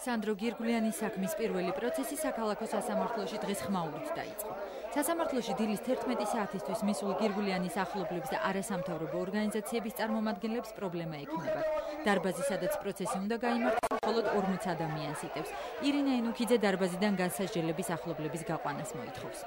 სანდრო გირგულიანის საქმის პირველი პროცესი საქალაქო სასამართლოში დღეს ხმაურით დაიწყო. სასამართლოში დილის 11 საათისთვის მისული გირგულიანის ახლობლებს და არასამთავრობო ორგანიზაციების წარმომადგენლებს პრობლემა ექნებათ. დარბაზი, სადაც პროცესი უნდა გაიმართოს, მხოლოდ 40 ადამიანს იტევს. ირინა ენუქიძე დარბაზიდან განსასჯელების ახლობლების გაყვანას მოითხოვს.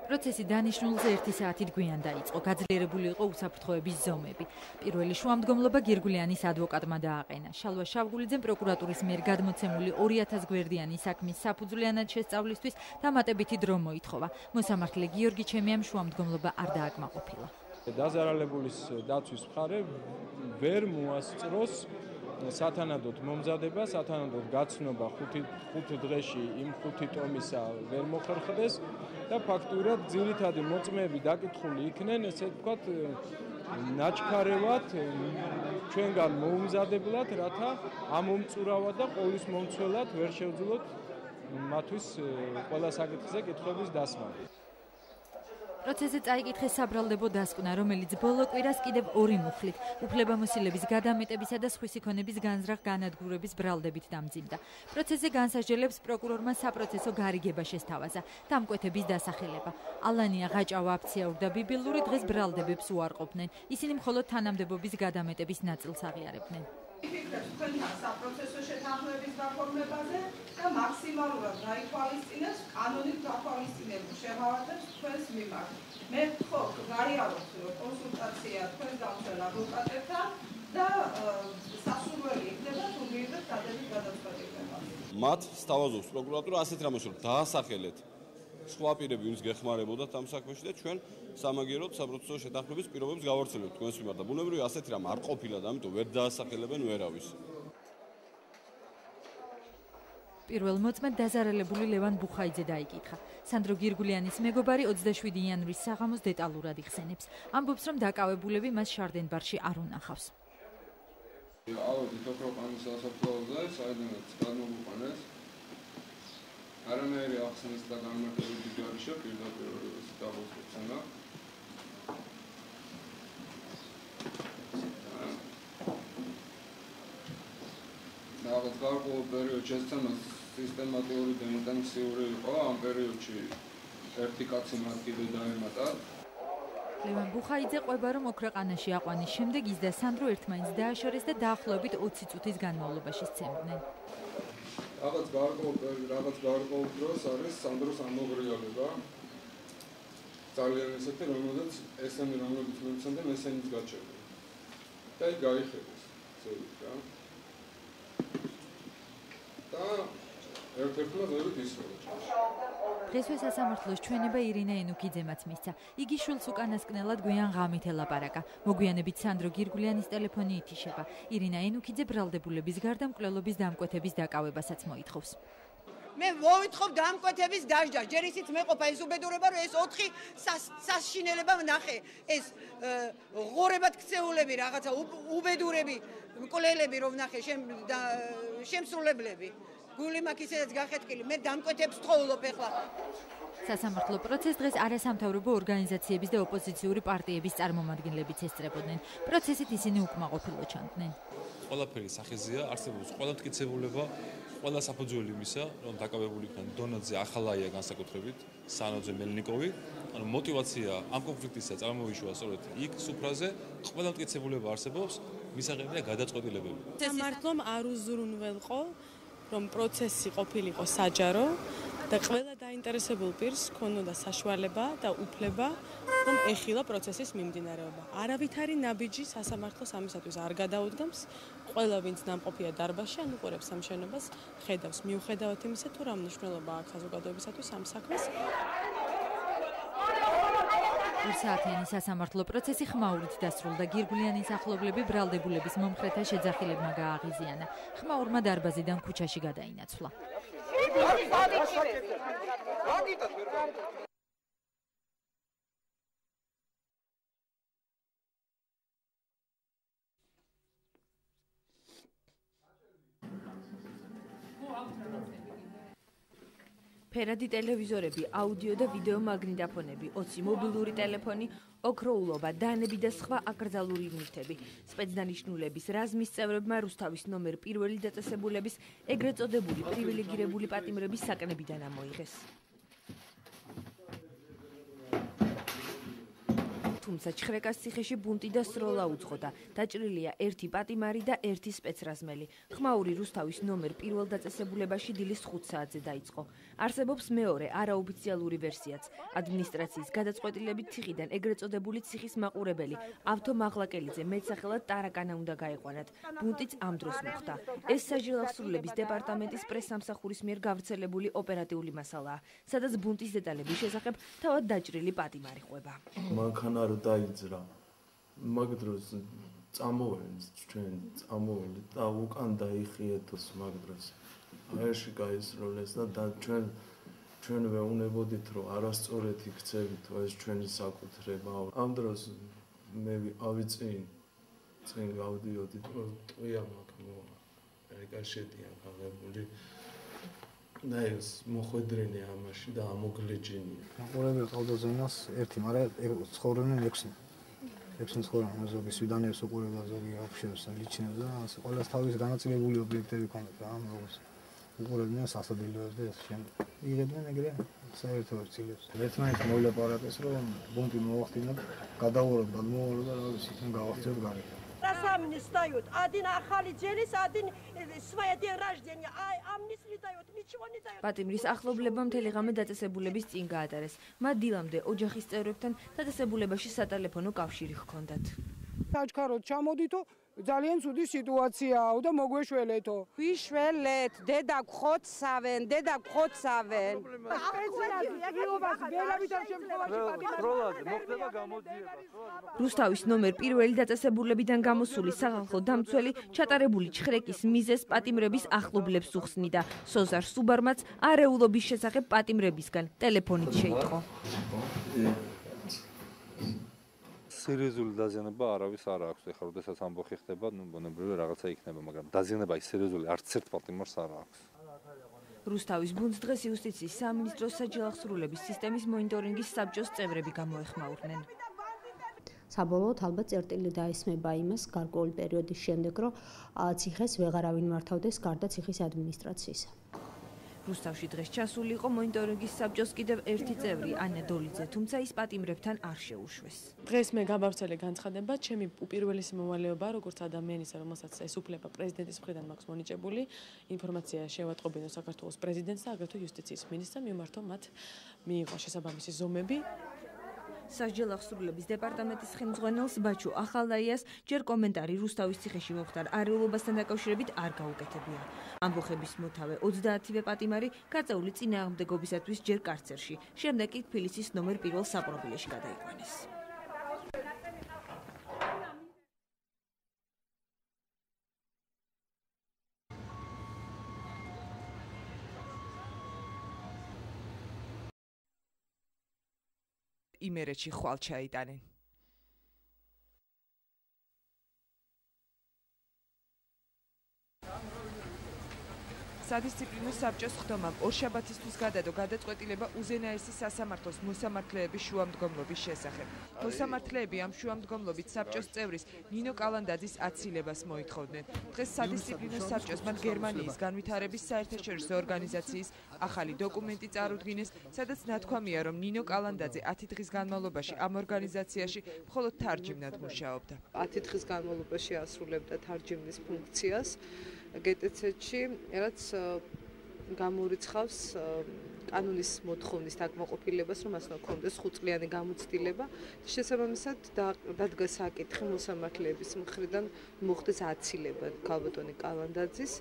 პროცესი დანიშნულზე 1 საათით გვიან დაიწყო. გაძლიერებული იყო უსაფრთხოების ზომები. პირველი შუამდგომლობა გირგულიანის ადვოკატმა დააყენა. შალვა შავგულიძემ პროკურატურის მიერ გადმოცემული 2000 გვერდიანი საქმის საფუძვლიანად შესწავლისთვის დამატებითი დრო მოითხოვა. მოსამართლე გიორგი ჩემიამ შუამდგომლობა არ დააკმაყოფილა. დაზარალებულის დაცვის მხარე ვერ მოასწროს სათანადოდ მომზადება, სათანადოდ გაცნობა 5 დღეში იმ 5 ტომისა ვერ მოხერხდეს და ფაქტურად ძირითადი მოწმეები დაკითხული იქნენ, ესე ვთქვათ, ნაჩქარევად ჩვენგან მოუმზადებლად, რათა ამომწურავად და ყოვლის მომცველად ვერ შევძულოთ მათთვის ყველა საკითხზე კითხვების დასმა. პროცესზე წაიკითხეს საბრალდებო დასკვნა, რომელიც ბოლო კვირას კიდევ 2 მუხლით, უფლებამოსილების გადამეტებისა და სხვისი ქონების განზრახ განადგურების ბრალდებით დამძიმდა. პროცესზე განსასჯელებს პროკურორმა საპროცესო გარიგება შესთავაზა, დამკვეთების დასახელება. ალანია ღაჭავა, აფციაურ და ბიბილური დღეს ბრალდებებს უარყოფდნენ. ისინი მხოლოდ თანამდებობის გადამეტების ნაწილს აღიარებდნენ. ფიქრებს თქვენთან საპროცესო შეთანხმების გაფორმებაზე და მაქსიმალურად გაითვალისწინებს კანონით გათვალისწინებულ შეღავათებს თქვენს მიმართ. მე ვთხოვ, გაიაროთ კონსულტაცია თქვენს დამცველ ადვოკატებთან და სასურველი იქნება თუ მიიღებთ დადებით გადაწყვეტილება. მათ სთავაზობს პროკურატურა ასეთ რამეს, რომ დაასახელეთ სხვა პირები, ვინც გეხმარებოდათ ამ საქმეში და ჩვენ სამაგიეროდ საპროცესო შეთანხმების პირობებს გავავრცელებთ თქვენს მიმართ და ბუნებრივია ასეთი რამ არ ყოფილა და ამიტომ ვერ დაასახელებენ ვერავის. პირველ მოწმედ დაზარალებული ლევან ბუხაიძე დაიკითხა. სანდრო გირგულიანის მეგობარი 27 იანვრის საღამოს დეტალურად იხსენებს. ამბობს, რომ დაკავებულები მას შარდენბარში არ უნახავს. ავედით ოქროყანის სასაფლაოზე, საიდანაც გადმოგვიყვანეს. არანაირი ახსნის და განმარტებითი ჯარიშა პირდაპირ დაგოსწრებნა. რაღაც გარკვეულ პერიოდში შესწამას სისტემატიური და ინტენსიური იყო, ამ პერიოდში ერთი კაცი მათ კიდე დაემატა. ლევან ბუხაიძე ყვება, რომ ოქროყანაში აყვანის შემდეგ ის და სანდრო ერთმანეთს დააშორეს და დაახლოებით 20 წუთის განმავლობაში სცემდნენ. რაღაც გარკვეულ დროს არის სანდროს ამოღრიალება. ძალიან ესეთი, რომელზეც ესენი რომლებიც მომცემდნენ, ესენიც გაჩერდნენ. და ის გაიხედეს, ზევით რა. და ერთ-ერთმა ზევით ისროლა. დღესვე სასამართლოს ჩვენება ირინა ენუქიძემაც მისცა. იგი შვილს უკანასკნელად გვიან ღამით ელაპარაკა. მოგვიანებით სანდრო გირგულიანის ტელეფონი ითიშება. ირინა ენუქიძე ბრალდებულების გარდა მკვლელობის დამკვეთების დაკავებასაც მოითხოვს. მე მოვითხოვ დამკვეთების დასჯა. ჯერ ისიც მეყოფა ეს უბედურება, რომ ეს 4 სასშინელება ვნახე. ეს ღორებად ქცეულები, რაღაცა უბედურები, მკვლელები რომ ვნახე, შემსრულებლები. გული მაქვს ისედაც გახეთკილი, მე დამკვეთებს თხოვლობ ეხლა. სასამართლო პროცესს დღეს არასამთავრობო ორგანიზაციების და ოპოზიციური პარტიების წარმომადგენლებიც ესწრებოდნენ. პროცესით ისინი უკმაყოფილო ჩანდნენ. ყველაფერი სახეზეა, არსებობს ყველა მტკიცებულება, ყველა საფუძველი იმისა, რომ დაკავებული იქნან დონაძე, ახალაია განსაკუთრებით, სანოძე, მელნიკოვი. ანუ мотивация ამ კონფლიქტისა წარმოვიშვა სწორედ იქ სუფრაზე, ყველა მტკიცებულება არსებობს, მისაღებია გადაწყვეტილებები. სასამართლომ არ უზრუნველყო, რომ პროცესი ყოფილიყო საჯარო და ყველა დაინტერესებულ პირს ჰქონოდა საშუალება და უფლება, რომ ეხილა პროცესის მიმდინარეობა. არავითარი ნაბიჯი სასამართლოს ამისათვის არ გადაუდგამს. ყველა ვინც ნამყოფია დარბაზში, ან უყურებს ამ შენობას, ხედავს მიუხედავად იმისა, თუ რა მნიშვნელობა აქვს საზოგადოებისათვის ამ საქმეს. საათიანი სასამართლო პროცესი ხმაურით დასრულდა. გირგულიანის ახლობლები ბრალდებულების მომხრეთა შეძახილებმა გააღიზიანა. ხმაურმა დარბაზიდან ქუჩაში გადაინაცვლა. ფერადი ტელევიზორები, აუდიო და ვიდეო მაგნიტოფონები, 20 მობილური ტელეფონი, ოქროულობა, დანები და სხვა აკრძალული ნივთები. სპეცდანიშნულების რაზმის წევრებმა რუსთავის ნომერ პირველი დაწესებულების ეგრეთ წოდებული პრივილეგირებული პატიმრების საკნებიდან ამოიღეს. თუმცა ჩხრეკას ციხეში ბუნტი და სროლა უძღოდა. დაჭრილია ერთი პატიმარი და ერთი სპეცრაზმელი. ხმაური რუსთავის ნომერ პირველ დაწესებულებაში დილის 5 საათზე დაიწყო. არსებობს მეორე არაოფიციალური ვერსიაც. ადმინისტრაციის გადაწყვეტილებით ციხიდან ეგრეთ წოდებული ციხის მაყურებელი ავთო მაღლაკელიძე მეტსახელად ტარაკანა უნდა გაეყვანათ. ბუნტიც ამ დროს მოხდა. ეს საჯელახსრულების დეპარტამენტის პრესსამსახურის მიერ გავრცელებული ოპერატიული მასალაა, სადაც ბუნტის დეტალების შესახებ თავად დაჭრილი პატიმარი ყვება. მანქანა დაიძრა მაგ დროს წამოველი და უკან დაიხიეთოს მაგ დროს აერში გაისროლეს და ჩვენ ვეუბნებოდით რომ არასწორად იქცევით ეს ჩვენი საკუთრება ამ დროს მე წინ გავდიოდი ტყვია მაქვს ეგარშედია გავებული და ეს მოხვედრინე ამაში და ამოგლეჯენია. მაყურებელი ყავდა ზენას ერთი, მაგრამ ცხოვრობდნენ 6. 6 ცხოვრობდნენ ზოგი სვიდანებს უყურებდა ზოგი აფშებს ლიჩინებს და ყველას თავის განაწილებული ობიექტები ჰქონდათ რა როგორც უყურებდნენ სასადილოებს და ეს შემდეგ. იღებდნენ ეგრე საერთო ცილებს. ერთმანეთს მოვლაპარაკეს რომ ბუნტი მოვახდინოთ, გადავუყუროთ, გადმოვუყუროთ და რა ვიცი, თან გავახცევთ გარეთ. Сами не встают. Один ахали делись, один свой день рождения. А мне не дают, ничего не дают. პატიმრის ახლობლებამ მთელი ღამე დაწესებულების წინ გაატარეს. მათ დილამდე ოჯახის წევრებთან დაწესებულებაში სატელეფონო კავშირი ჰქონდათ. საჩქაროდ ჩამოდითო, ძალიან ცუდი სიტუაციაა და მოგვეშველეთო. ვიშველეთ, დედა გხოცავენ, დედა გხოცავენ. რუსთავის ნომერ პირველი დაწესებულებიდან გამოსული სახალხო დამცველი ჩატარებული ჩხრეკის მიზეს პატიმრების ახლობლებს უხსნიდა. სოზარ სუბარმაც არეულობის შესახებ პატიმრებისგან ტელეფონით შეიტყო. სერიოზული დაზიანება არავის არ აქვს. ეხლა როდესაც ამბოხი ხდება, ბუნებრივი რაღაცა იქნება, მაგრამ დაზიანება ის სერიოზული არც ერთ პატიმარს არ აქვს. რუსთავის ბუნდს დღეს იუსტიციის სამინისტროს საჯელახსრულების სისტემის მონიტორინგის საბჭოს წევრები გამოეხმაურნენ. საბოლოოდ ალბათ წერტილი დაისმება იმას გარკვეული პერიოდის შემდეგ, რომ ციხეს ვეღარავინ მართავდეს გარდა ციხის ადმინისტრაციისა. რუსთავში დღეს ჩასული იყო მონიტორინგის საბჭოს კიდევ ერთი წევრი ანა დოლიძე, თუმცა ის პატიმრებთან არ შეუშვეს. დღეს მე გავავრცელე განცხადება, ჩემი უპირველესი მოვალეობაა, როგორც ადამიანისა, რომელსაც ეს უფლება პრეზიდენტის მხრიდან მაქვს მონიჭებული, ინფორმაცია შევატყობინო საქართველოს პრეზიდენტს და აგრეთვე იუსტიციის მინისტრს, მიმართო მათ მიიღო შესაბამისი ზომები. სასჯელახსრულების დეპარტამენტის ხელმძღვანელს ბაჩუ ახალაიას ჯერ კომენტარი რუსთავის ციხეში მომხდარ არეულობასთან დაკავშირებით არ გაუკეთებია. ამბოხების მოთავე 30-ვე პატიმარი გაწეული წინააღმდეგობისათვის ჯერ კარცერში, შემდეგ კი თბილისის ნომერ პირველ საპრობილეში გადაიყვანეს. იმერეთში ხვალ ჩაიტანენ. სადისციპლინო საბჭოს ხდომამ ორშაბათისთვის გადადო გადაწყვეტილება უზენაესი სასამართლოს მოსამართლეების შუამდგომლობის შესახებ. მოსამართლეები ამ შუამდგომლობით საბჭოს წევრის ნინო კალანდაძის აცილებას მოითხოვდნენ. დღეს სადისციპლინო საბჭოს მათ გერმანიის განვითარების საერთაშორისო ორგანიზაციის ახალი დოკუმენტი წარუდგინეს, სადაც ნათქვამია, რომ ნინო კალანდაძე 10 დღის განმავლობაში ამ ორგანიზაციაში მხოლოდ თარჯიმნად მუშაობდა. 10 დღის განმავლობაში ასრულებდა თარჯიმნის ფუნქციას. GTC-ში, რაც გამორიცხავს კანონის მოთხოვნის დაკმაყოფილებას, რომ მას ჰქონდეს 5 წლიანი გამოცდილება. შესაბამისად, დადგა საკითხი მოსამართლეების მხრიდან მოხდეს აცილება ქალბატონი კალანდაძის,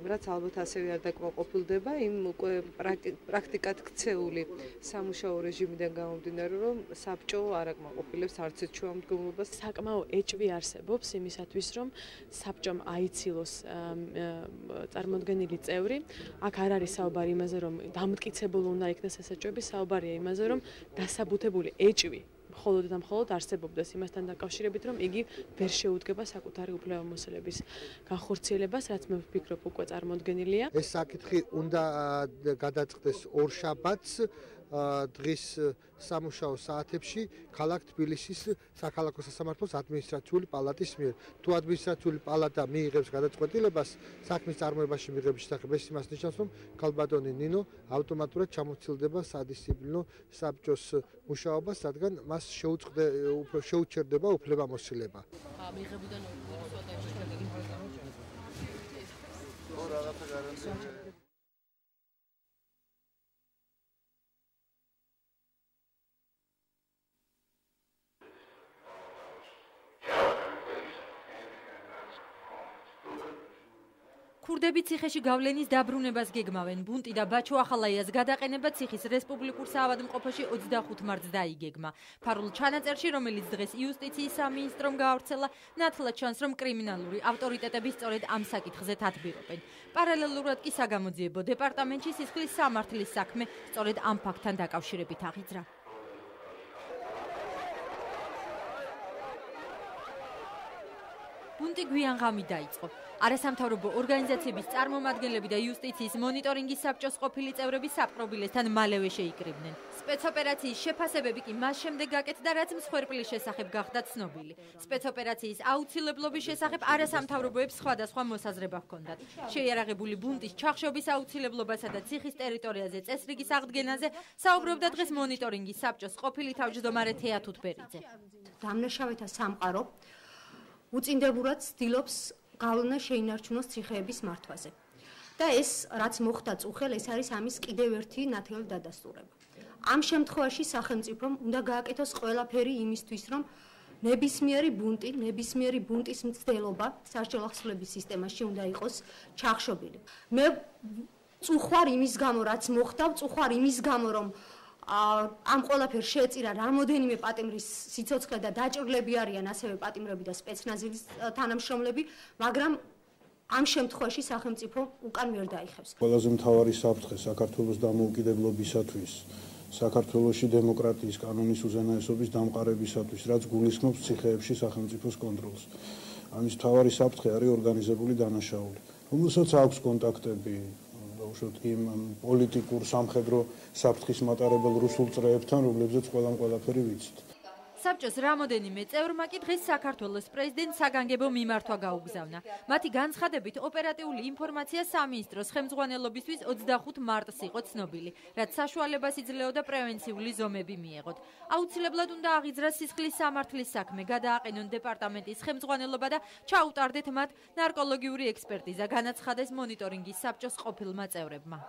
რაც ალბათ ასევე არ დაკმაყოფილდება იმ უკვე პრაქტიკად ქცეული სამუშაო რეჟიმიდან გამომდინარე, რომ საბჭო არ აკმაყოფილებს არც ერთ შუამდგომლობას. საკმაო ეჭვი არსებობს იმისათვის, რომ საბჭომ აიცილოს წარმოდგენილი წევრი. აქ არ არის საუბარი იმაზე, რომ დამტკიცებული უნდა იქნეს ეს ეჭვები, საუბარია იმაზე, რომ დასაბუთებული ეჭვი მხოლოდ და მხოლოდ არსებობდეს იმასთან დაკავშირებით, რომ იგი ვერ შეუდგება საკუთარი უფლებამოსილების განხორციელებას, რაც მე ვფიქრობ უკვე წარმოუდგენელია. ეს საკითხი უნდა გადაწყდეს ორშაბათს დღის სამუშაო საათებში ქალაქ თბილისის საქალაქო სასამართლოს ადმინისტრაციული პალატის მიერ. თუ ადმინისტრაციული პალატა მიიღებს გადაწყვეტილებას საქმის წარმოებაში მიღების შესახებ, ეს იმას ნიშნავს, რომ ქალბატონი ნინო ავტომატურად ჩამოცილდება სადისციპლინო საბჭოს მუშაობას, რადგან მას შეუჩერდება უფლებამოსილება. მიღებიდან ქურდები ციხეში გავლენის დაბრუნებას გეგმავენ. ბუნტი და ბაჩო ახალაიას გადაყენება ციხის რესპუბლიკურ საავადმყოფოში 25 მარტს დაიგეგმა. ფარულ ჩანაწერში, რომელიც დღეს იუსტიციის სამინისტრომ გაავრცელა, ნათლად ჩანს, რომ კრიმინალური ავტორიტეტები სწორედ ამ საკითხზე თათბირობენ. პარალელურად კი საგამოძიებო დეპარტამენტში სისხლის სამართლის საქმე სწორედ ამ ფაქტთან დაკავშირებით აღიძრა. ბუნტი გვიან ღამით დაიწყო. არასამთავრობო ორგანიზაციების წარმომადგენლები და იუსტიციის მონიტორინგის საბჭოს ყოფილი წევრები საპყრობილესთან მალევე შეიკრიბნენ. სპეცოპერაციის შეფასებები კი მას შემდეგ გაკეთდა, რაც მსხვერპლის შესახებ გახდა ცნობილი. სპეცოპერაციის აუცილებლობის შესახებ არასამთავრობოებს სხვადასხვა მოსაზრება ჰქონდათ. შეიარაღებული ბუნტის ჩახშობის აუცილებლობასა და ციხის ტერიტორიაზე წესრიგის აღდგენაზე საუბრობდა დღეს მონიტორინგის საბჭოს ყოფილი თავმჯდომარე თეა თუთბერიძე. დამნაშავეთა სამყარო უწინდებურად ცდილობს გავლენა შეინარჩუნოს ციხეების მართვაზე. და ეს, რაც მოხდა წუხელ, ეს არის ამის კიდევ ერთი ნათელი დადასტურება. ამ შემთხვევაში სახელმწიფომ უნდა გააკეთოს ყველაფერი იმისთვის, რომ ნებისმიერი ბუნტის მცდელობა სასჯელ ახსნების სისტემაში უნდა იყოს ჩახშობილი. მე წუხვარ იმის გამო, რაც მოხდა, წუხვარ იმის გამო, რომ ამ ყველაფერს შეეწირა რამოდენიმე პატიმრის სიცოცხლე და დაჭრილები არიან ასევე პატიმრები და სპეცნაზის თანამშრომლები, მაგრამ ამ შემთხვევაში სახელმწიფო უკან ვერ დაიხევს. ყველაზე მთავარი საფრთხე საქართველოს დამოუკიდებლობისათვის, საქართველოში დემოკრატიის კანონის უზენაესობის დამყარებისათვის, რაც გულისხმობს ციხეებში სახელმწიფოს კონტროლს. ამის მთავარი საფრთხე არის ორგანიზებული დანაშაული, რომელსაც აქვს კონტაქტები უშუალოდ იმ პოლიტიკურ სამხედრო საფრთხის მატარებელ რუსულ წრეებთან, რომლებზეც ყველაფერი ვიცით. საბჭოს რამოდენიმე წევრმა კი დღეს საქართველოს პრეზიდენტს საგანგებო მიმართვა გაუგზავნა. მათი განცხადებით, ოპერატიული ინფორმაცია სამინისტროს ხელმძღვანელობისთვის 25 მარტს იყო ცნობილი, რაც საშუალებას იძლეოდა პრევენციული ზომები მიეღოთ. აუცილებლად უნდა აღიძრას სისხლის სამართლის საქმე, გადააყენონ დეპარტამენტის ხელმძღვანელობა და ჩაუტარდეთ მათ ნარკოლოგიური ექსპერტიზა, განაცხადეს მონიტორინგის საბჭოს ყოფილმა წევრებმა.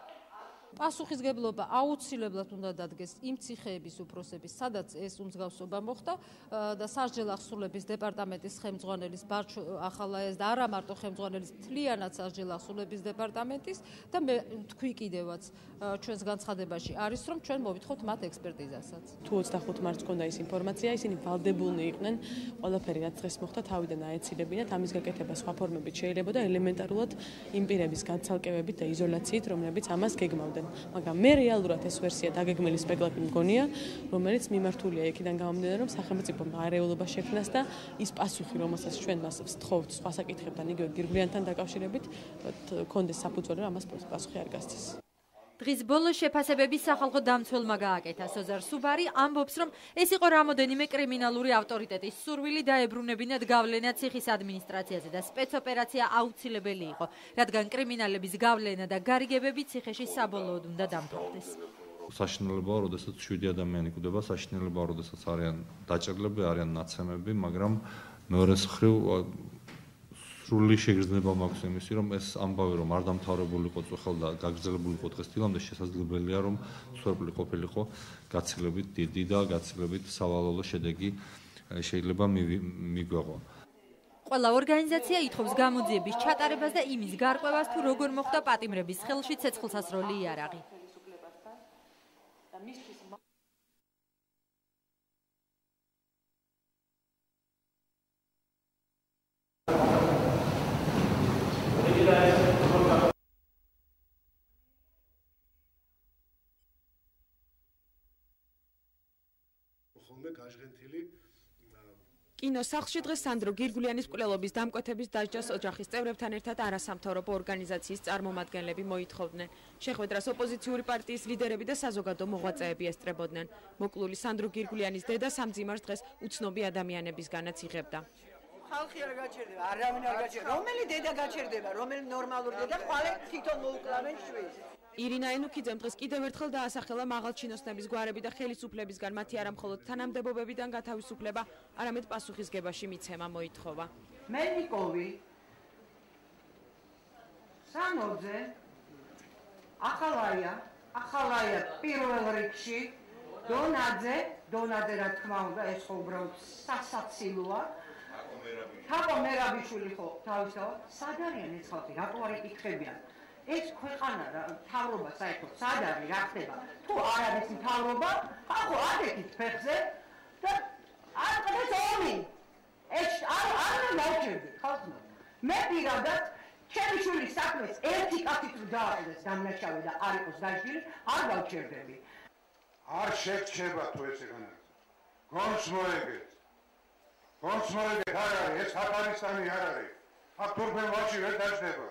პასუხისგებლობა აუცილებლად უნდა დადგეს იმ ციხეების უფროსების, სადაც ეს უმსგავსობა მოხდა და სასჯელ ახსნების დეპარტამენტის ხელმძღვანელის ბარჩო ახალაიას და არა მარტო ხელმძღვანელის, მთლიანად სასჯელ ახსნების დეპარტამენტის და მე თქვი კიდევაც ჩვენს განცხადებაში არის, რომ ჩვენ მოვითხოვთ მათ ექსპერტიზასაც. თუ 25 მარტს ჰქონდა ის ინფორმაცია, ისინი ვალდებულნი იყვნენ ყველაფერი, რაც დღეს მოხდა, თავიდან აეცილებინათ, ამის გაკეთება სხვა ფორმებით შეიძლებოდა ელემენტარულად იმ პირების განცალკევებით და იზოლაციით, რომლებიც ამას გეგმავდნენ. მაგრამ მე რეალურად ეს ვერსია დაგეგმილი სპეკლაპი მგონია, რომელიც მიმართულია იქიდან გამომდინარე, რომ სახელმწიფომ არეულობა შექმნას და ის პასუხი, რომელსაც ჩვენ მას ვსთხოვთ სხვა საკითხებთან, იგივე გირგვლიანთან დაკავშირებით, კონდეს საფუძველი, რომ ამას პასუხი არ გასცეს. დღის ბოლოს შეფასებები სახალხო დამცველმა გააკეთა. სოზარ სუბარი ამბობს, რომ ეს იყო რამოდენიმე კრიმინალური ავტორიტეტის სურვილი დაებრუნებინათ გავლენა ციხის ადმინისტრაციაზე და სპეცოპერაცია აუცილებელი იყო, რადგან კრიმინალების გავლენა და გარიგებები ციხეში საბოლოოდ უნდა დამთავრდეს. საშინელებაა, როდესაც 7 ადამიანი კვდება, საშინელებაა, როდესაც არიან დაჭრილები, არიან ნაცემები, მაგრამ მეორეს მხრივ სრული შეგრძნება მაქვს იმისი, რომ ეს ამბავი რომ არ დამთავრებულიყო წუხელ და გაგრძელებული იყო დღეს დილამდე, შესაძლებელია რომ მსხვერპლი ყოფილიყო გაცილებით დიდი და გაცილებით სავალალო შედეგი შეიძლება მიგვეღო. ყველა ორგანიზაცია ითხოვს გამოძიების ჩატარებას და იმის გარკვევას, თუ როგორ მოხდა პატიმრების ხელში ცეცხლსასროლი იარაღი. ხოლმე გაჟღენთილი კინოსახლში დღეს სანდრო გირგულიანის მკვლელობის დამკვეთების დასჯას ოჯახის წევრებთან ერთად არასამთავრობო ორგანიზაციის წარმომადგენლები მოითხოვდნენ. შეხვედრას ოპოზიციური პარტიის ლიდერები და საზოგადო მოღვაწეები ესწრებოდნენ. მოკლული სანდრო გირგულიანის დედა სამძიმარს დღეს უცნობი ადამიანებისგანაც იღებდა. ხალხი არ გაჩერდება, არავინ არ გაჩერდება. რომელი დედა გაჩერდება, რომელი ნორმალური დედა ხვალე თვითონ მოუკლავენ შვილს. ირინა ენუქიძემ დღეს კიდევ ერთხელ დაასახელა მაღალჩინოსნების გვარები და ხელისუფლებისგან მათი არამხოლოდ თანამდებობებიდან გათავისუფლება, არამედ პასუხისგებაში მიცემა მოითხოვა. მელნიკოვი, სანოძე, ახალაია პირველ რიგში, დონაძე რა თქმა უნდა, ეს ხო უბრალოდ სასაცილოა. თაკო მერაბიშვილი ხო თავისთავად სად არიან ეს ხალხი, რატო არ იკითხებიან? ეს ქვეყანა მთავრობა საერთოდ სად არის, რა ხდება? თუ არ არის მთავრობა, ახო ადექით ფეხზე და არ ყდეს ომი. ეს არ მოვჭერდი ხალხმა. მე პირადად ჩემი შვილის საქმეს ერთი კაცით რო დააყენეს დამნაშავე და არ იყოს დაჟილი, არ გავჭერდები. არ შეგჩება თუ ეს ეგანა. გონს მოეგეთ არ არის, ეს აფღანისტანი არ არის. აქ თურმე ვაჭი ვერ დაждდება.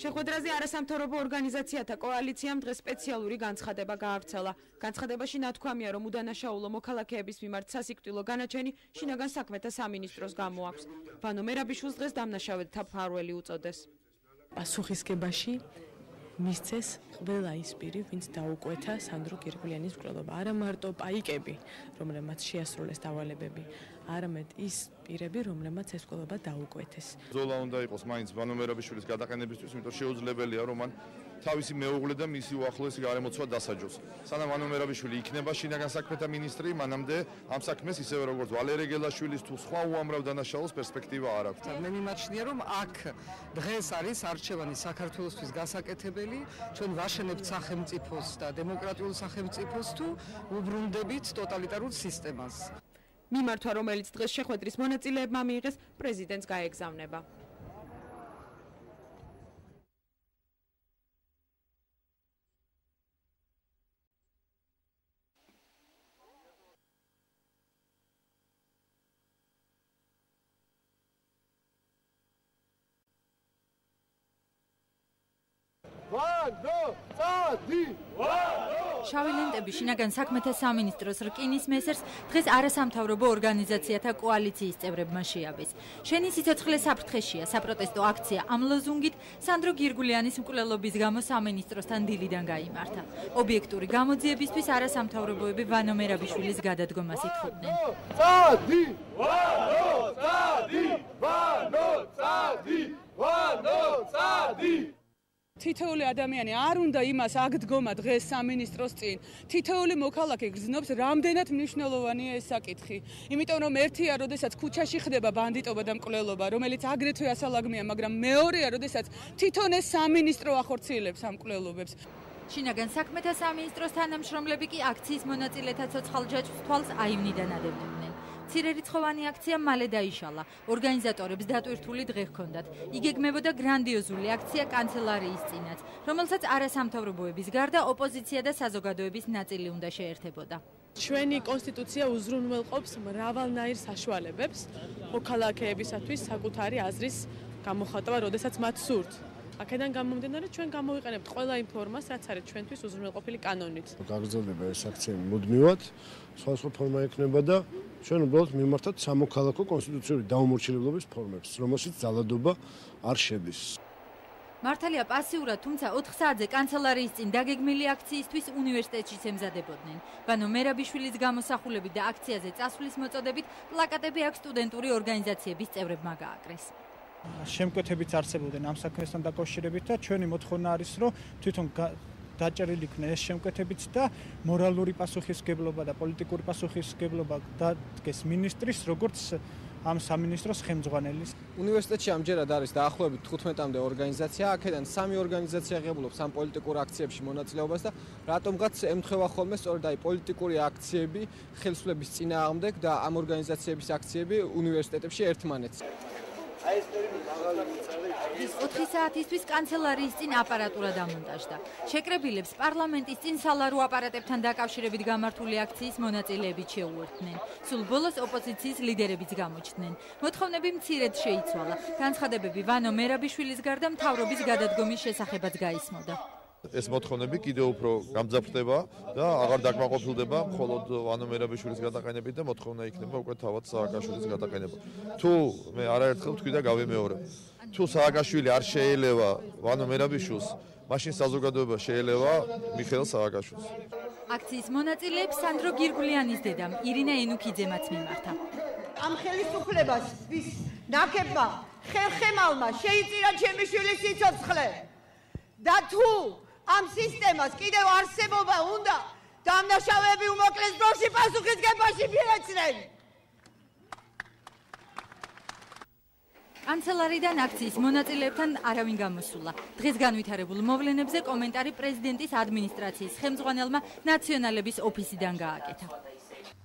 შეხვედრაზე არასამთავრობო ორგანიზაციათა კოალიციამ დღეს სპეციალური განცხადება გაავრცელა. განცხადებაში ნათქვამია, რომ უდანაშაულო მოქალაქეების მიმართ სასიკვდილო განაჩენი შინაგან საქმეთა სამინისტროს გამოაქვს. ვანო მერაბიშვილს დღეს დამნაშავეთა მფარველი უწოდეს. პასუხისგებაში მისცეს ყველა ის პირი, ვინც დაუკვეთა სანდრო გირგულიანის მკვლელობა. არა მარტო პაიკები, რომლებმაც შეასრულეს დავალებები, არამედ ის პირები, რომლებმაც ეს მკვლელობა დაუკვეთეს. ზოლა უნდა იყოს მაინც ვანო მერაბიშვილის გადაყენებისთვის, იმიტომ შეუძლებელია, რომ მან თავისი მეუღლე და მისი უახლოესი გარემოცვა დასაჯოს. სანამ ვანო მერაბიშვილი იქნება შინაგან საქმეთა მინისტრი, მანამდე ამ საქმეს ისევე როგორც ვალერე გელაშვილის თუ სხვა უამრავ დანაშაულს პერსპექტივა არ აქვს. მე მიმაჩნია, რომ აქ დღეს არის არჩევანი საქართველოსთვის გასაკეთებელი, ჩვენ ვაშენებთ სახელმწიფოს და დემოკრატიულ სახელმწიფოს თუ უბრუნდებით ტოტალიტარულ სისტემას. მიმართვა, რომელიც დღეს შეხვედრის მონაწილეებმა მიიღეს, პრეზიდენტს გაეგზავნება. შავი ლენტები შინაგან საქმეთა სამინისტროს რკინის მესერს დღეს არასამთავრობო ორგანიზაციათა კოალიციის წევრებმა შეაბეს. შენი სიცოცხლე საფრთხეშია საპროტესტო აქცია ამ ლოზუნგით სანდრო გირგულიანის მკვლელობის გამო სამინისტროსთან დილიდან გაიმართა. ობიექტური გამოძიებისთვის არასამთავრობოები ვანო მერაბიშვილის გადადგომას ითხოვდნენ. თითოეული ადამიანი არ უნდა იმას აგდგომა დღეს სამინისტროს წინ. თითოეული მოქალაქე გრძნობს, რამდენად მნიშვნელოვანია ეს საკითხი. იმიტომ რომ ერთია, როდესაც ქუჩაში ხდება ბანდიტობა და მკვლელობა, რომელიც აგრეთვე ასალაგმია, მაგრამ მეორეა, როდესაც თვითონ ეს სამინისტრო ახორციელებს ამ მკვლელობებს. შინაგან საქმეთა სამინისტროს თანამშრომლები კი აქციის მონაწილეთა ცოცხალ ჯაჭვს თვალს აივნიდან ადევნებდნენ. ცირერიცხოვანი აქცია მალე დაიშალა. ორგანიზატორებს დატვირთული დღე ჰქონდათ. იგეგმებოდა გრანდიოზული აქცია კანცელარიის წინაც, რომელსაც არასამთავრობოების გარდა ოპოზიცია და საზოგადოების ნაწილი უნდა შეერთებოდა. ჩვენი კონსტიტუცია უზრუნველყოფს მრავალნაირ საშუალებებს მოქალაქეებისათვის საკუთარი აზრის გამოხატვა, როდესაც მათ სურთ. აქედან გამომდინარე ჩვენ გამოვიყენებთ ყველა იმ ფორმას, რაც არის ჩვენთვის უზრუნველყოფილი კანონით. გაგრძელდება ეს აქციები მუდმივად, სხვადასხვა ფორმა ექნება და ჩვენ უბრალოდ მიმართავთ სამოქალაქო კონსტიტუციური დაუმორჩილებლობის ფორმებს, რომელშიც ძალადობა არ შედის. მართალია პასიურად, თუმცა 4 საათზე კანცელარიის წინ დაგეგმილი აქციისთვის უნივერსიტეტშიც ემზადებოდნენ. ვანო მერაბიშვილის გამოსახულებით და აქციაზე წასვლის მოწოდებით პლაკატები აქ სტუდენტური ორგანიზაციების წევრებმა გააკრეს. შემკვეთებიც არსებობდნენ ამ საქმესთან დაკავშირებით და ჩვენი მოთხოვნა არის, რომ თვითონ დაჭერილი იქნა ეს შემკვეთებიც და მორალური პასუხისმგებლობა და პოლიტიკური პასუხისმგებლობა დადგეს მინისტრის, როგორც ამ სამინისტროს ხელმძღვანელის. უნივერსიტეტში ამჯერად არის დაახლოებით 15-მდე ორგანიზაცია, აქედან 3 ორგანიზაცია ღებულობს ამ პოლიტიკურ აქციებში მონაწილეობას და რატომღაც ემთხვევა ხოლმე სწორედ აი პოლიტიკური აქციები ხელისუფლების წინააღმდეგ და ამ ორგანიზაციების აქციები უნივერსიტეტებში ერთმანეთს. აი ეს პერიოდი მაღალი წელი არხის 4 საათისთვის კანცელარიის წინ აპარატურა დამონტაჟდა. შეკრებილებს პარლამენტის წინ სალარო აპარატებთან დაკავშირებით გამართული აქციის მონაწილეებით შეუერთდნენ. სულ ბოლოს ოპოზიციის ლიდერებიც გამოჩნდნენ. მოთხოვნები მცირედ შეიცვალა. განცხადებები ვანო მერაბიშვილის გარდა მთავრობის გადადგომის შესახებაც გაისმოდა. ეს მოთხოვნები კიდევ უფრო გამძაფრდება და აღარ დაკმაყოფილდება მხოლოდ ვანო მერაბიშვილის გადაყენებით და მოთხოვნა იქნება უკვე თავად სააკაშვილის გადაყენება. თუ მე არაერთხელ ვთქვი და გავიმეორებ, თუ სააკაშვილი არ შეელევა ვანო მერაბიშვილს, მაშინ საზოგადოება შეელევა მიხეილ სააკაშვილს. აქციის მონაწილეებს სანდრო გირგულიანის დედამ ირინა ენუქიძემაც მიმართა. ამ ხელისუფლებას ვის ნაკებმა ხელხემალმა შეიწირა ჩემი შვილის სიცოცხლე და თუ ამ სისტემას კიდევ არსებობა უნდა დამნაშავეები უმოკლეს დროში პასუხისგებაში მიეცნენ. კანცელარიდან აქციის მონაწილეებთან არავინ გამოსულა. დღეს განვითარებულ მოვლენებზე კომენტარი პრეზიდენტის ადმინისტრაციის ხელმძღვანელმა ნაციონალების ოფისიდან გააკეთა.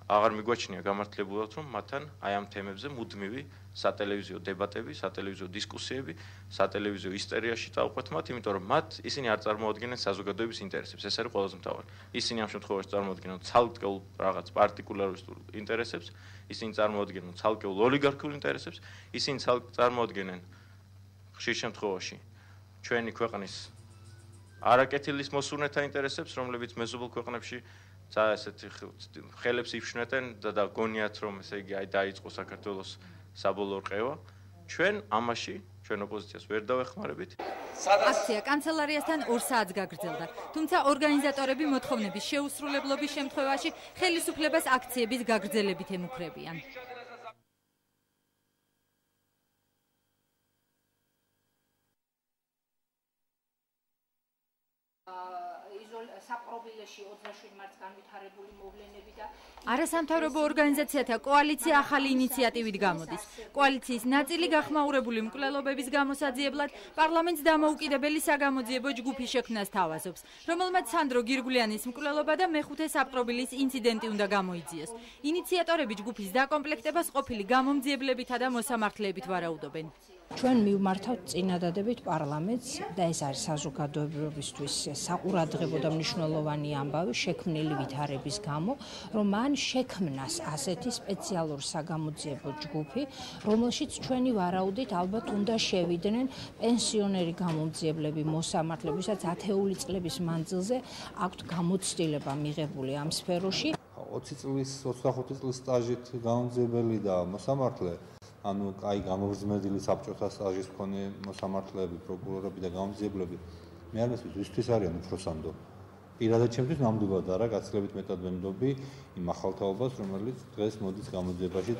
აღარ მიგვაჩნია გამართლებულად, რომ მათთან აი ამ თემებზე მუდმივი სატელევიზიო დებატები, სატელევიზიო დისკუსიები, სატელევიზიო ისტერიაში წავყვეთ მათ, იმიტომ რომ მათ ისინი არ წარმოადგენენ საზოგადოების ინტერესებს. ეს არის ყველაზე მთავარი. ისინი ამ შემთხვევაში წარმოადგენენ ცალკეულ რაღაც პარტიკულარისტულ ინტერესებს, ისინი წარმოადგენენ ცალკეულ ოლიგარქიულ ინტერესებს, ისინი წარმოადგენენ ხშირ შემთხვევაში ჩვენი ქვეყნის არაკეთილის მოსურნეთა ინტერესებს, რომლებიც მეზობელ ქვეყნებში ესეთი ხელებს იფშვნეტენ და გონიათ რომ ესე იგი აი დაიწყო საქართველოს საბოლოო რყევა. ჩვენ ამაში ჩვენ ოპოზიციას ვერ დავეხმარებით. აქცია კანცელარიასთან 2 საათს გაგრძელდა, თუმცა ორგანიზატორები მოთხოვნების შეუსრულებლობის შემთხვევაში ხელისუფლებას აქციების გაგრძელებით ემუქრებიან. საპრობილეში 27 მარტს განვითარებული მოვლენები და არასამთავრობო ორგანიზაციათა კოალიცია ახალი ინიციატივით გამოდის. კოალიციის ნაწილი გახმაურებული მკვლელობების გამოსაძიებლად პარლამენტს დამოუკიდებელი საგამოძიებო ჯგუფი შექმნას თავაზობს, რომელმაც სანდრო გირგულიანის მკვლელობა და მეხუთე საპრობილის ინციდენტი უნდა გამოიძიოს. ინიციატორები ჯგუფის დაკომპლექტებას ყოფილი გამომძიებლებითა და მოსამართლეებით ვარაუდობენ. ჩვენ მივმართავთ წინადადებით პარლამენტს და ეს არის საზოგადოებისთვის საყურადღებო და მნიშვნელოვანი ამბავი შექმნილი ვითარების გამო, რომ მან შექმნას ასეთი სპეციალური საგამოძიებო ჯგუფი, რომელშიც ჩვენი ვარაუდით ალბათ უნდა შევიდნენ პენსიონერი გამომძიებლები, მოსამართლეები, ვისაც 10 წლების მანძილზე აქვთ გამოცდილება მიღებული ამ სფეროში. 20 წლის, 25 წლის სტაჟით გამომძიებელი და მოსამართლე ანუ აი გამოვზმედილი საბჭოთა სტაჟის მქონე მოსამართლეები, პროკურორები და გამომძიებლები მე არ მესმის ვისთვის არიან უფროსანდო. პირადად ჩემთვის ნამდვილად არა, გაცილებით მეტად ვემდობი იმ ახალთაობას, რომელიც დღეს მოდის გამოძიებაში.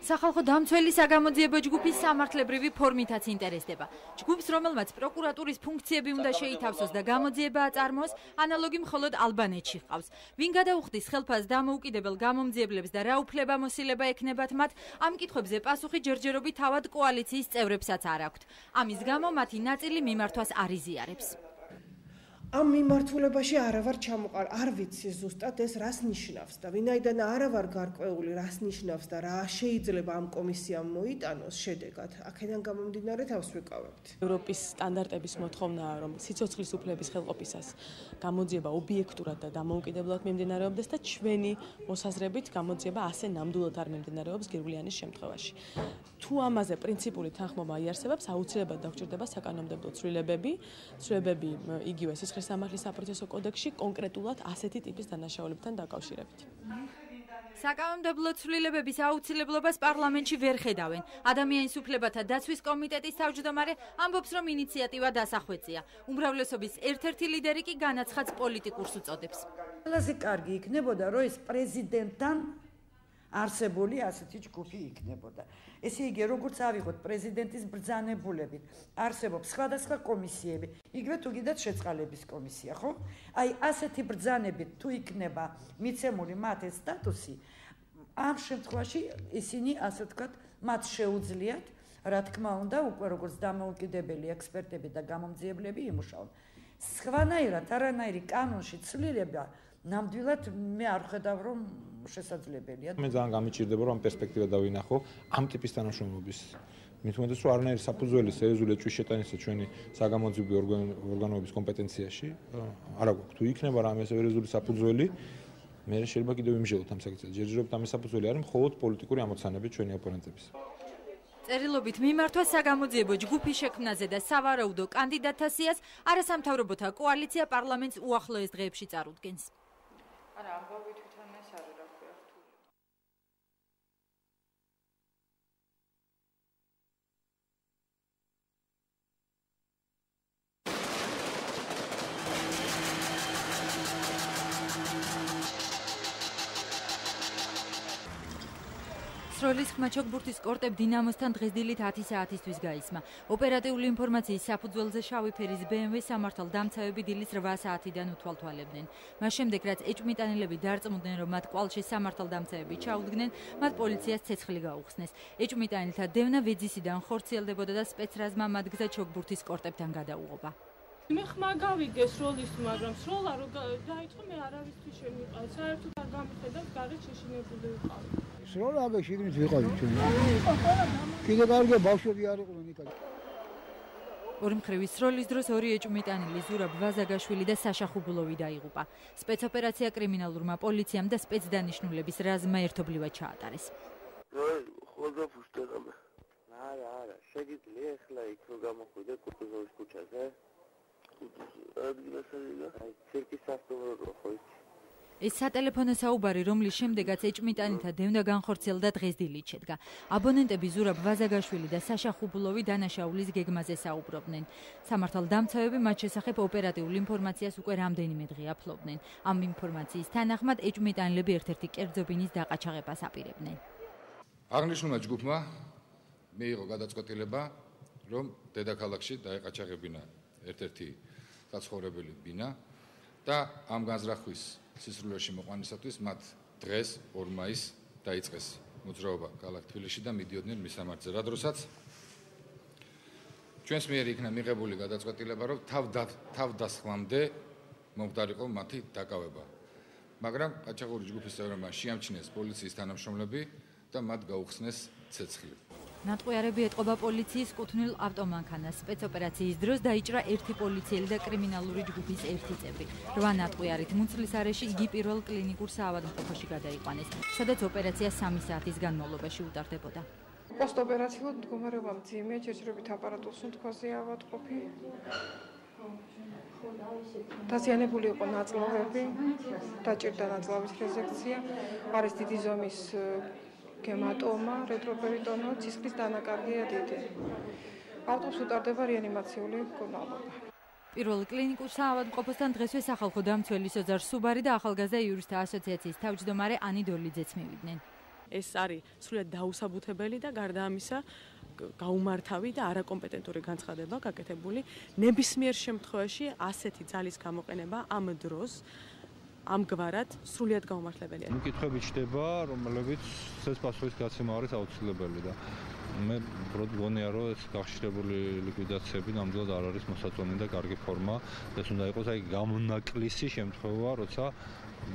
სახალხო დამცველი საგამოძიებო ჯგუფის სამართლებრივი ფორმითაც ინტერესდება. ჯგუფს, რომელმაც პროკურატურის ფუნქციები უნდა შეითავსოს და გამოძიება აწარმოოს, ანალოგი მხოლოდ ალბანეთში ჰყავს. ვინ გადაუხდის ხელფასს დამოუკიდებელ გამომძიებლებს და რა უფლებამოსილება ექნებათ მათ, ამ კითხვებზე პასუხი ჯერჯერობით თავად კოალიციის წევრებსაც არ აქვთ. ამის გამო მათი ნაწილი მიმართვას არ იზიარებს. ამ მიმართულებაში არავარ ჩამოყარ, არ ვიცი ზუსტად ეს რას ნიშნავს და ვინაიდან არავარ გარკვეული რას ნიშნავს და რა შეიძლება ამ კომისიამ მოიტანოს შედეგად, აქედან გამომდინარე თავს ვიკავებთ. ევროპის სტანდარტების მოთხოვნაა, რომ სიცოცხლის უფლების ხელყოფისას გამოძიება ობიექტურად და დამოუკიდებლად მიმდინარეობდეს და ჩვენი მოსაზრებით გამოძიება ასე ნამდვილად არ მიმდინარეობს გირგულიანის შემთხვევაში. თუ ამაზე პრინციპული თანხმობა იარსებებს, აუცილებლად დაგჭირდება საკანონმდებლო ცვლილებები იგივე სისხლის სამართლის საპროცესო კოდექსში კონკრეტულად ასეთი ტიპის დანაშაულებთან დაკავშირებით. საკანონმდებლო ცვლილებების აუცილებლობას პარლამენტში ვერ ხედავენ. ადამიანის უფლებათა დაცვის კომიტეტის თავმჯდომარე ამბობს, რომ ინიციატივა დასახვეწია. უმრავლესობის ერთ-ერთი ლიდერი კი განაცხადს პოლიტიკურს უწოდებს. ყველაზე კარგი იქნებოდა, რომ ეს პრეზიდენტთან არსებული ასეთი ჯგუფი იქნებოდა. ესე იგი, როგორც ავიღოთ პრეზიდენტის ბრძანებულებით, არსებობს სხვადასხვა კომისიები, იგივე თუ კიდაც შეწყალების კომისია, ხო? აი, ასეთი ბრძანებით თუ იქნება მიცემული მათ ეს სტატუსი, ამ შემთხვევაში ისინი, ასე ვთქვათ, მათ შეუძლიათ, რა თქმა უნდა, უკვე როგორც დამოუკიდებელი ექსპერტები და გამომძიებლები იმუშაონ. სხვანაირად, არანაირი კანონში ცვლილება ნამდვილად მე არ ხედავ, რომ შესაძლებელია. მე ძალიან გამიჭირდება, რომ ამ პერსპექტივა დავინახო ამ ტიპის თანამშრომლობის მით უმეტეს რომ არანაირი საფუძველი სერიოზული ეჭვის შეტანისა ჩვენი საგამოძიებო ორგანოების კომპეტენციაში არ აქვს. თუ იქნება რამე სერიოზული საფუძველი, მე შეიძლება კიდევ იმჟელოთ ამ საკითხზე. ჯერჯერობით ამის საფუძველი არის მხოლოდ პოლიტიკური ამოცანები ჩვენი ოპონენტების. წერილობით მიმართვა საგამოძიებო ჯგუფის შექმნაზე და სავარაუდო კანდიდატთა სიას არასამთავრობოთა კოალიცია პარლამენტს უახლოეს დღეებში წარუდგენს. არა, ამბავი თვითონ ეს არის რა ქვია. სროლის ხმა ჩოგბურთის კორტებ დინამოსთან დღეს დილით 10 საათისთვის გაისმა. ოპერატიული ინფორმაციის საფუძველზე შავი ფერის BMW სამართალ დამცავები დილის 8 საათიდან უთვალთვალებდნენ. მას შემდეგ რაც ეჭვმიტანილები დარწმუნდნენ, რომ მათ კვალში სამართალ დამცავები ჩაუდგნენ, მათ პოლიციას ცეცხლი გაუხსნეს. ეჭვმიტანილთა დევნა ვეძისიდან ხორციელდებოდა და სპეცრაზმა მათ გზა ჩოგბურთის კორტებთან გადაუღობა. მე ხმა გავიგე სროლის, მაგრამ სროლა რო დაიწყო მე არავისთვის შემიყავ. საერთოდ არ გამიხედავს, გარეთ შეშინებული ვიყავი. სროლა აგეშიდმით ვიყავი ჩვენ. კიდე კარგი ბავშვები არ იყვნენ იქ. ორი მხრივი სროლის დროს ორი ეჭვმიტანილი ზურაბ ვაზაგაშვილი და საშა ხუბულოვი დაიღუპა. სპეცოპერაცია კრიმინალურმა პოლიციამ და სპეცდანიშნულების რაზმმა ერთობლივად ჩაატარეს. ხოდა ფუშტერამე. არა, შეგიძლია ახლა იქ რო გამოხვიდე კუტუზოვის ქუჩაზე? ეს სატელეფონო საუბარი, რომლის შემდეგაც ეჭვმიტანილთა დევნა განხორციელდა დღეს დილით შედგა. აბონენტები ზურაბ ვაზაგაშვილი და საშა ხუბულოვი დანაშაულის გეგმაზე საუბრობდნენ. სამართალ დამცავები მათ შესახებ ოპერატიულ ინფორმაციას უკვე რამდენიმე დღე აფლობდნენ. ამ ინფორმაციის თანახმად ეჭვმიტანილები ერთ-ერთი კერძობინის დაყაჩაღებას აპირებდნენ. აღნიშნულმა ჯგუფმა მიიღო გადაწყვეტილება, რომ დედაქალაქში დაეყაჩაღებინა ერთ-ერთი საცხოვრებელი ბინა და ამ განზრახვის სისრულეში მოყვანისათვის მათ დღეს 2 მაისს დაიწყეს მოძრაობა ქალაქ თბილისში და მიდიოდნენ მისამართზე. რა დროსაც ჩვენს მიერ იქნა მიღებული გადაწყვეტილება, რომ თავდასხმამდე მომხდარიყო მათი დაკავება. მაგრამ ყაჩაღური ჯგუფის წევრებმა შეამჩნიეს პოლიციის თანამშრომლები და მათ გაუხსნეს ცეცხლი. ნატყვიარები ეტყობა პოლიციის კუთვნილ ავტომანქანას. სპეცოპერაციის დროს დაიჭრა ერთი პოლიციელი და კრიმინალური ჯგუფის ერთი წევრი. 8 ნატყვიარით მუცლის არეში იგი პირველ კლინიკურ საავადმყოფოში გადაიყვანეს, სადაც ოპერაცია 3 საათის განმავლობაში უტარდებოდა. პოსტოპერაციულად მდგომარეობა მძიმე, ჯერჯერობით აპარატუს უთქვაზე ავადმყოფი. დაზიანებული იყო ნაწლავები, დაჭირდა ნაწლავის რეზექცია, არის დიდი ზომის გემატომა, რეტროპერიტონო, ცისხლის დანაკარგია დიდი. ავტობს უტარდება რეანიმაციული მკურნალობა. პირველ კლინიკურ საავადმყოფოსთან დღესვე სახალხო დამცველის ოზარ სუბარი და ახალგაზრდა იურისტთა ასოციაციის თავმჯდომარე ანი დოლიძეც მივიდნენ. ეს არის სრულად დაუსაბუთებელი და გარდა ამისა გაუმართავი და არაკომპეტენტური განცხადება გაკეთებული. ნებისმიერ შემთხვევაში ასეთი ძალის გამოყენება ამ დროს ამგვარად სრულიად გაუმართლებელია. მკითხები ჩდება, რომლებიც ეს პასუხის გაცემა არის აუცილებელი და მე მგონია, რომ ეს გახშირებული ლიკვიდაციები ნამდვილად არ არის მოსაწონი და კარგი ფორმა. ეს უნდა იყოს აი გამონაკლისი შემთხვევა, როცა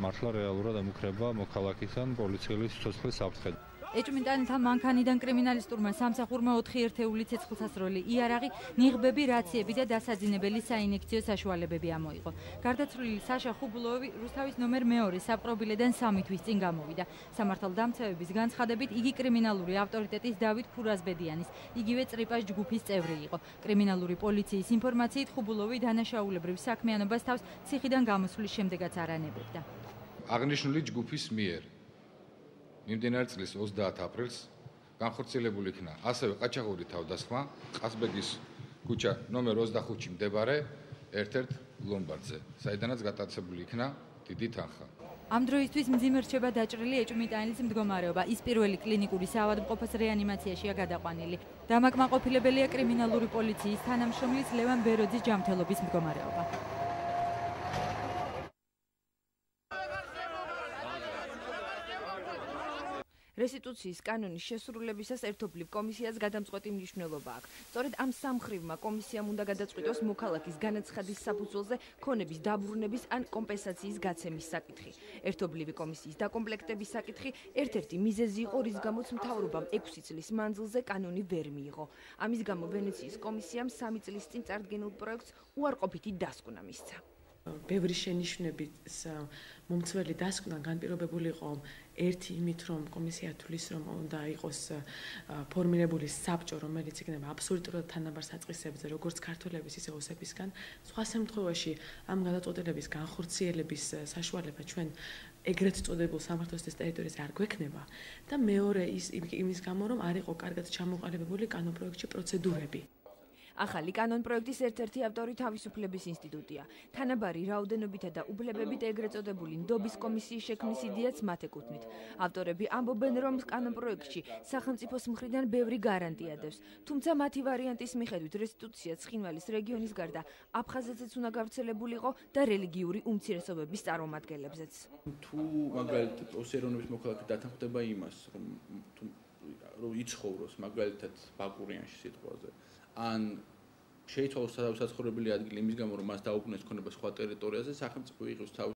მართლა რეალურად ემუქრება მოქალაქისგან პოლიციის სიცოცხლის საფრთხე. ეჭვმიტანილთა მანქანიდან კრიმინალისტურმა სამსახურმა 4 ერთეული ცეცხლსასროლი იარაღი, ნიღბები, რაციები და დასაძინებელი საინექციო საშუალებები ამოიღო. გარდაცვლილი საშა ხუბულოვი რუსთავის ნომერ 2 საპყრობილედან 3 თვის წინ გამოვიდა. სამართალ დამცავების განცხადებით იგი კრიმინალური ავტორიტეტის დავით ფურაზბედიანის, იგივე წრიპას ჯგუფის წევრი იყო. კრიმინალური პოლიციის ინფორმაციით ხუბულოვი დანაშაულებრივ საქმიანობას თავს ციხიდან გამოსვლის შემდეგაც არანებებდა. აღნიშნული ჯგუფის მიერ მიმდინარე წლის 30 აპრილს განხორციელებული იქნა ასევე ყაჩაღური თავდასხმა ყაზბეგის ქუჩა ნომერ 25-ში მდებარე ერთ-ერთ ლომბარდზე, საიდანაც გატაცებული იქნა დიდი თანხა. ამ დროისთვის მძიმე რჩება დაჭრილი ეჭვმიტანილის მდგომარეობა. ის პირველი კლინიკური საავადმყოფოს რეანიმაციაშია გადაყვანილი. დამაკმაყოფილებელია კრიმინალური პოლიციის თანამშრომლის ლევან ბეროძის ჯანმრთელობის მდგომარეობა. რესტიტუციის კანონის შესრულებისას ერთობლივ კომისიას გადამწყვეტი მნიშვნელობა აქვს. სწორედ ამ სამხრივმა კომისიამ უნდა გადაწყვიტოს მოქალაქის განაცხადის საფუძველზე ქონების დაბრუნების ან კომპენსაციის გაცემის საკითხი. ერთობლივი კომისიის დაკომპლექტების საკითხი ერთ-ერთი მიზეზი იყო, რის გამოც მთავრობამ 6 წლის მანძილზე კანონი ვერ მიიღო. ამის გამო ვენეციის კომისიამ 3 წლის წინ წარდგენილ პროექტს უარყოფითი დასკვნა მისცა. ბევრი შენიშვნების მომცველი დასკვნა განპირობებული იყო ერთი იმით, რომ კომისია თulis რომ უნდა იყოს ფორმირებული საბჭო, რომელიც იქნება აბსოლუტურად თანაბარ საწყისებზე, როგორც ქართველების, ისე რუსებისგან. სხვა შემთხვევაში ამ გადაწყვეტილების განხორციელების საშუალება ჩვენ ეგრეთ წოდებულ სამართლოსის ტერიტორიაზე არ გვექნება და მეორე იმის გამო, რომ არ იყო კარგად ჩამოყალიბებული კანონპროექტში პროცედურები. ახალი კანონპროექტის ერთ-ერთი ავტორი თავისუფლების ინსტიტუტია. თანაბარი რაოდენობითა და უფლებებით ეგრეთ წოდებული ნდობის კომისიის შექმნის იდეაც მათ ეკუთვნით. ავტორები ამბობენ, რომ კანონპროექტში სახელმწიფოს მხრიდან ბევრი გარანტია დევს, თუმცა მათი ვარიანტის მიხედვით რესტიტუცია ცხინვალის რეგიონის გარდა აფხაზეთზეც უნდა გავრცელებულიყო და რელიგიური უმცირესობების წარმომადგენლებზეც. თუ მაგალითად ოსერონების მოქალაქე დათანხმდება იმას, რომ იცხოვროს მაგალითად ბაკურიანში სიტყვაზე ან შეიცვალოს საცხოვრებელი ადგილი იმის გამო, რომ მას დაუბრუნდეს ქონება სხვა ტერიტორიაზე, სახელმწიფო იღებს თავის